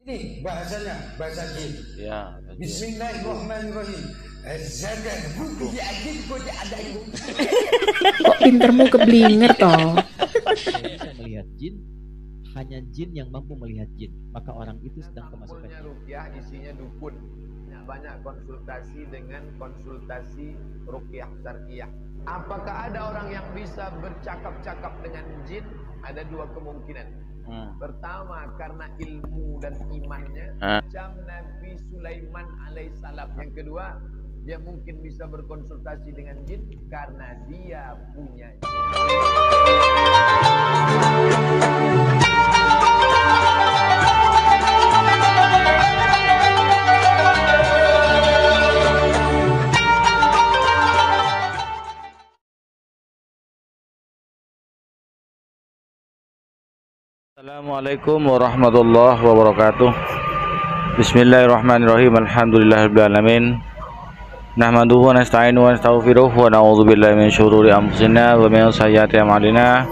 Ini bahasanya, bahasa jin. Ya. Bismillahirrahmanirrahim. Zakat buku jin kode ada itu. Kok pintermu keblinger toh? Saya bisa melihat jin, hanya jin yang mampu melihat jin. Maka orang itu sedang kemasukan jin. Ruqyah isinya dukun. Banyak konsultasi dengan konsultasi ruqyah syar'iyah. Apakah ada orang yang bisa bercakap-cakap dengan jin? Ada dua kemungkinan. Pertama karena ilmu dan imannya, macam Nabi Sulaiman alaihissalam. Yang kedua, dia mungkin bisa berkonsultasi dengan jin karena dia punya jin. Assalamualaikum warahmatullahi wabarakatuh. Bismillahirrahmanirrahim. Alhamdulillahirabbil alamin. Nahmaduhu wa nasta'inuhu wa nastaghfiruh wa na'udzu billahi min syururi anfusina wa min sayyiati a'malina.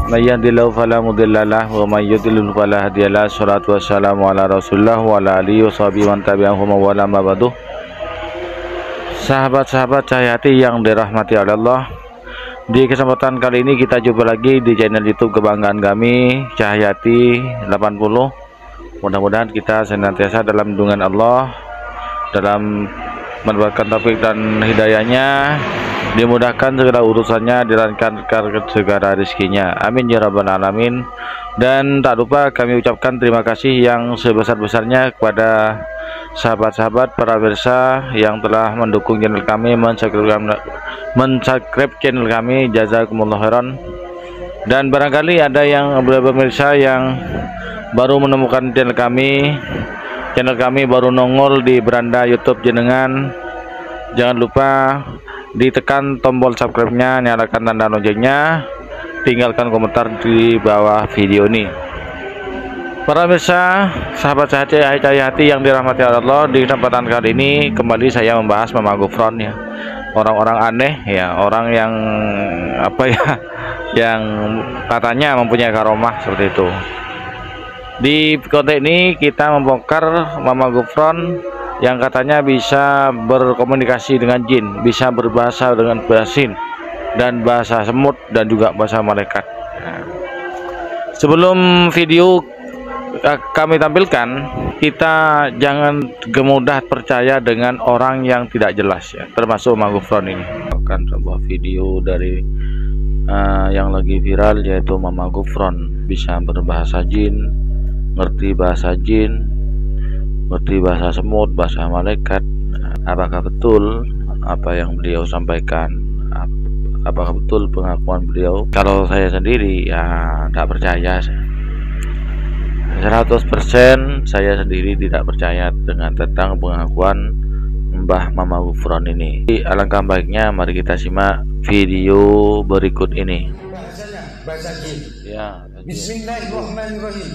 May yahdihillahu fala mudilla lahu wa may yudlil fala hadiyalah. Shalatu wassalamu ala Rasulillah wa ala alihi washabihi wa tabi'ahum wa la mabadu. Sahabat-sahabat Cahyati yang dirahmati oleh Allah, di kesempatan kali ini kita jumpa lagi di channel YouTube kebanggaan kami, Cahyati 80. Mudah-mudahan kita senantiasa dalam lindungan Allah, dalam mendapatkan taufik dan hidayahnya, dimudahkan segala urusannya, dilancarkan segala rezekinya. Amin ya rabbal alamin. Dan tak lupa kami ucapkan terima kasih yang sebesar-besarnya kepada sahabat-sahabat para pemirsa yang telah mendukung channel kami, mensubscribe channel kami, jazakumullah khairan. Dan barangkali ada yang pemirsa yang baru menemukan channel kami baru nongol di beranda YouTube jenengan, jangan lupa ditekan tombol subscribe-nya, nyalakan tanda loncengnya, tinggalkan komentar di bawah video ini. Para pemirsa, sahabat Cahyati yang dirahmati Allah, di kesempatan kali ini kembali saya membahas Mama Gufron ya. Orang-orang aneh ya, orang yang yang katanya mempunyai karomah seperti itu. Di konten ini kita membongkar Mama Gufron yang katanya bisa berkomunikasi dengan jin, bisa berbahasa dengan basin dan bahasa semut dan juga bahasa malaikat. Nah, sebelum video kami tampilkan, kita jangan mudah percaya dengan orang yang tidak jelas ya, termasuk Mama Gufron ini. Akan sebuah video dari yang lagi viral, yaitu Mama Gufron bisa berbahasa jin, ngerti bahasa jin, ngerti bahasa semut, bahasa malaikat. Apakah betul apa yang beliau sampaikan? Apakah betul pengakuan beliau? Kalau saya sendiri ya tidak percaya. 100% saya sendiri tidak percaya dengan tentang pengakuan Mbah Mama Gufron ini. Alangkah baiknya mari kita simak video berikut ini. Bahasanya, bahasa jin. Ya. Bismillahirrahmanirrahim.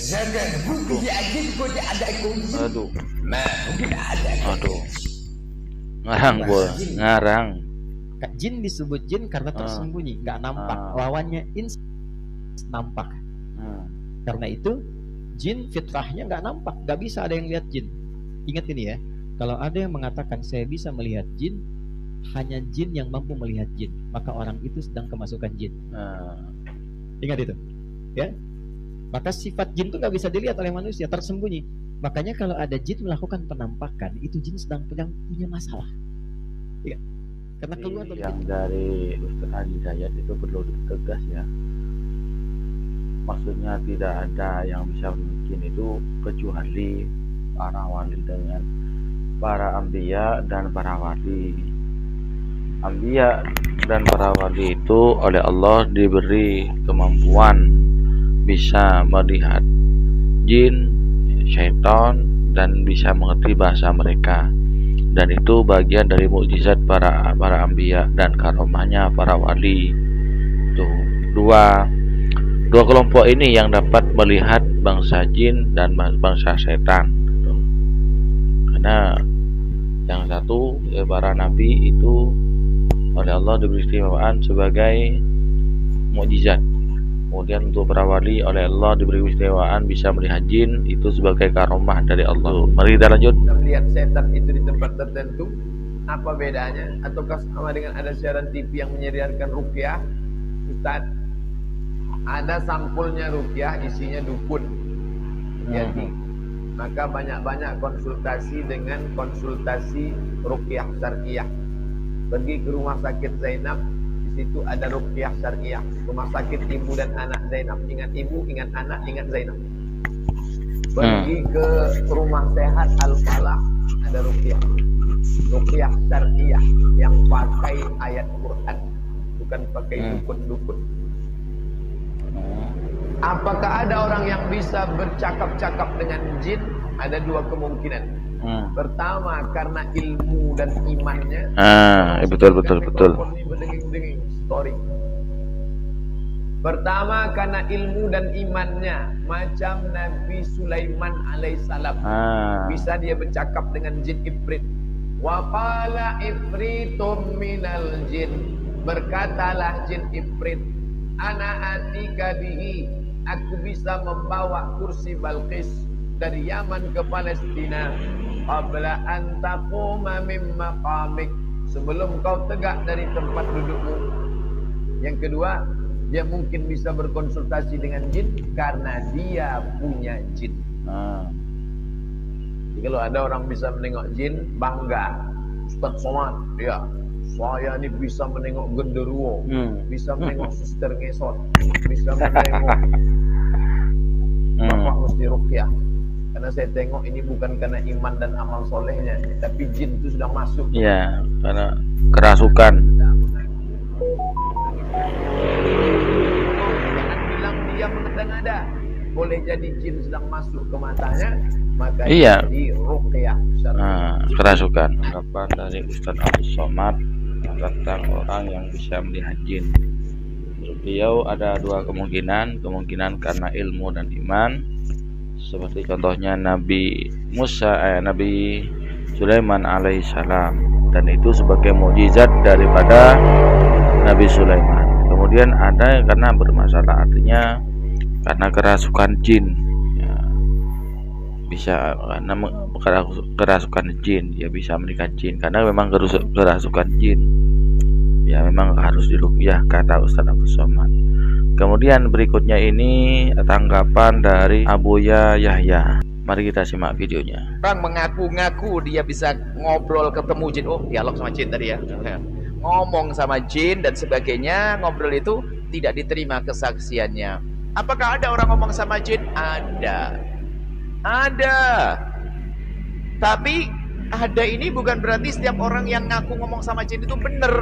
Zakat buku jin kode ada itu. Aduh. Ada. Aduh. Ngarang bol, ngarang. Jin disebut jin karena tersembunyi, nggak nampak. Lawannya nampak. Karena itu jin fitrahnya nggak nampak, nggak bisa ada yang lihat jin. Ingat ini ya, kalau ada yang mengatakan saya bisa melihat jin, hanya jin yang mampu melihat jin, maka orang itu sedang kemasukan jin. Ingat itu ya. Maka sifat jin itu nggak bisa dilihat oleh manusia, tersembunyi. Makanya kalau ada jin melakukan penampakan, itu jin sedang punya masalah ya. Karena keluar yang dari Ustaz Hidayat itu perlu ditegas ya. Maksudnya tidak ada yang bisa mungkin itu kecuali para wali dengan para ambiya dan para wali. Ambiya dan para wali itu oleh Allah diberi kemampuan bisa melihat jin, syaitan, dan bisa mengerti bahasa mereka. Dan itu bagian dari mukjizat para ambiya dan karomahnya para wali. Tuh, dua kelompok ini yang dapat melihat bangsa jin dan bangsa setan. Karena yang satu para nabi itu oleh Allah diberi keistimewaan sebagai mukjizat, Kemudian untuk para wali oleh Allah diberi keistimewaan bisa melihat jin, itu sebagai karomah dari Allah. Mari kita lanjut. Melihat setan itu di tempat tertentu, apa bedanya? Ataukah sama dengan ada siaran TV yang menyiarkan ruqyah? Ustaz, ada sampulnya ruqyah, isinya dukun. Jadi, maka banyak-banyak konsultasi dengan konsultasi ruqyah syariah. Pergi ke rumah sakit Zainab, di situ ada ruqyah syariah. Rumah sakit ibu dan anak Zainab, ingat ibu, ingat anak, ingat Zainab. Pergi ke rumah sehat Al-Falah, ada ruqyah. Ruqyah syariah yang pakai ayat Quran, bukan pakai dukun-dukun. Apakah ada orang yang bisa bercakap-cakap dengan jin? Ada dua kemungkinan. Pertama, karena ilmu dan imannya. Betul. Story. Pertama, karena ilmu dan imannya, macam Nabi Sulaiman alaihissalam. Bisa dia bercakap dengan jin ifrit. Wa qala ifritum minal jin. Berkatalah jin ifrit, ana atika bihi, aku bisa membawa kursi Balqis dari Yaman ke Palestina qabla an taquma min maqamik, sebelum kau tegak dari tempat dudukmu. Yang kedua, dia mungkin bisa berkonsultasi dengan jin karena dia punya jin. Jadi kalau ada orang bisa menengok jin, bangga. Ustaz Somad, ya, saya ini bisa menengok genderuwo, bisa menengok suster ngesot, bisa menengok bapak mesti ruqyah. Karena saya tengok ini bukan karena iman dan amal solehnya, tapi jin itu sudah masuk. Iya, karena kerasukan. Jangan bilang dia mengada-ngada. Boleh jadi jin sedang masuk ke matanya, maka di ruqyah syar'i. Kerasukan. Tanggapan dari Ustaz Abdus Somad tentang orang yang bisa melihat jin. Beliau ada dua kemungkinan karena ilmu dan iman, seperti contohnya Nabi Sulaiman alaihissalam, dan itu sebagai mukjizat daripada Nabi Sulaiman. Kemudian ada karena bermasalah, artinya karena kerasukan jin, ya, bisa karena kerasukan jin, ya bisa menikah jin karena memang kerasukan jin, ya memang harus diruqyah, kata Ustaz Abdus Somad. Kemudian berikutnya ini tanggapan dari Abuya Yahya. Mari kita simak videonya. Orang mengaku-ngaku dia bisa ngobrol ketemu jin, dialog sama jin tadi ya, ngomong sama jin dan sebagainya, ngobrol itu tidak diterima kesaksiannya. Apakah ada orang ngomong sama jin? Ada. Tapi ada ini bukan berarti setiap orang yang ngaku ngomong sama jin itu benar.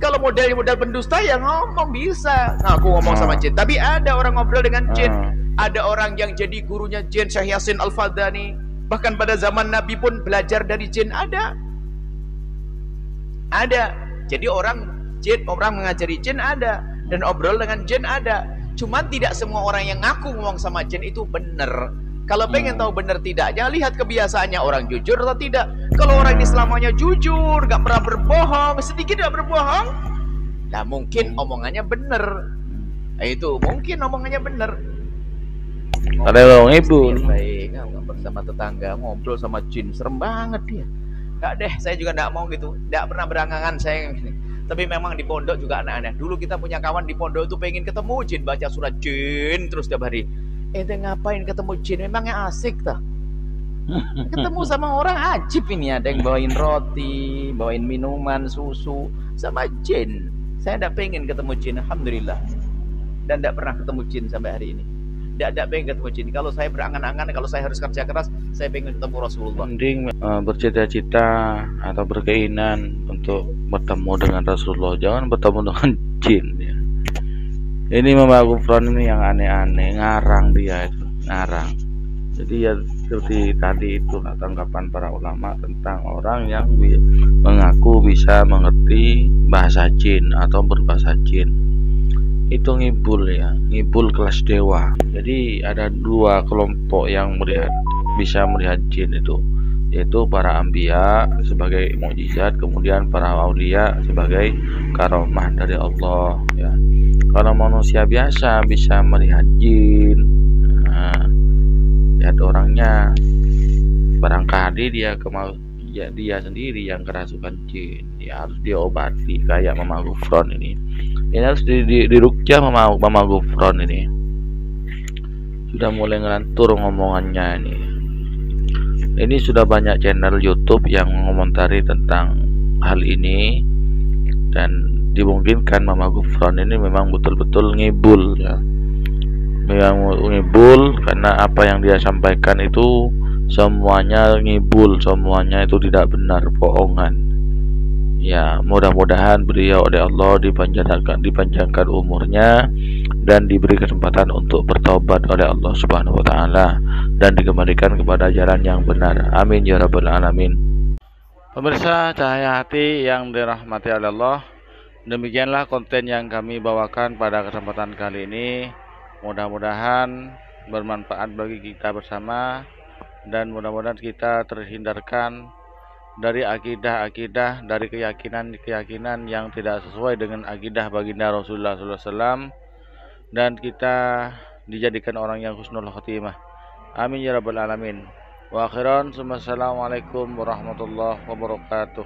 Kalau model pendusta yang ngomong bisa ngaku ngomong sama jin. Tapi ada orang ngobrol dengan jin. Ada orang yang jadi gurunya jin, Syekh Yasin Al-Fadani. Bahkan pada zaman Nabi pun belajar dari jin. Ada. Jadi orang mengajari jin ada, dan obrol dengan jin ada. Cuman tidak semua orang yang ngaku ngomong sama jin itu benar. Kalau pengen tahu benar tidaknya, lihat kebiasaannya orang jujur atau tidak. Kalau orang ini selamanya jujur, gak pernah berbohong, sedikit gak berbohong, nah mungkin omongannya benar. Itu mungkin omongannya benar. Ada orang ibu baik, bersama tetangga ngobrol sama jin, serem banget dia. Gak deh, saya juga gak mau gitu. Gak pernah berangangan saya gini. Tapi memang di pondok juga aneh-aneh. Dulu kita punya kawan di pondok itu pengen ketemu jin, baca surat jin terus tiap hari. Ente ngapain ketemu jin? Memangnya asik tah? Ketemu sama orang ajib ini, ada yang bawain roti, bawain minuman, susu sama jin. Saya tidak pengen ketemu jin, alhamdulillah. Dan tidak pernah ketemu jin sampai hari ini. Tidak pengen ketemu jin. Kalau saya berangan-angan, kalau saya harus kerja keras, saya pengen ketemu Rasulullah. Mending bercita-cita atau berkeinginan untuk bertemu dengan Rasulullah, jangan bertemu dengan jin ya. Ini Mama Gufron ini yang aneh-aneh, ngarang dia itu, ngarang. Jadi ya seperti tadi itulah tanggapan para ulama tentang orang yang mengaku bisa mengerti bahasa jin atau berbahasa jin. Itu ngibul ya, ngibul kelas dewa. Jadi ada dua kelompok yang bisa melihat jin itu, yaitu para anbiya sebagai mukjizat, kemudian para aulia sebagai karomah dari Allah ya. Kalau manusia biasa bisa melihat jin, lihat orangnya, barangkali dia ya dia sendiri yang kerasukan jin, ya harus diobati kayak Mama Gufron ini harus diruqyah Mama Gufron ini. Sudah mulai ngelantur ngomongannya ini sudah banyak channel YouTube yang mengomentari tentang hal ini, dan dimungkinkan Mama Gufron ini memang betul-betul ngibul ya. Memang ngibul karena apa yang dia sampaikan itu semuanya ngibul, semuanya itu tidak benar, bohongan. Ya, mudah-mudahan beliau oleh Allah dipanjangkan umurnya dan diberi kesempatan untuk bertobat oleh Allah Subhanahu wa taala dan dikembalikan kepada jalan yang benar. Amin ya rabbal alamin. Pemirsa Cahaya Hati yang dirahmati oleh Allah, demikianlah konten yang kami bawakan pada kesempatan kali ini. Mudah-mudahan bermanfaat bagi kita bersama, dan mudah-mudahan kita terhindarkan dari akidah-akidah, dari keyakinan-keyakinan yang tidak sesuai dengan akidah baginda Rasulullah SAW, dan kita dijadikan orang yang husnul khotimah. Amin ya rabbal alamin. Wa akhiran, assalamualaikum warahmatullahi wabarakatuh.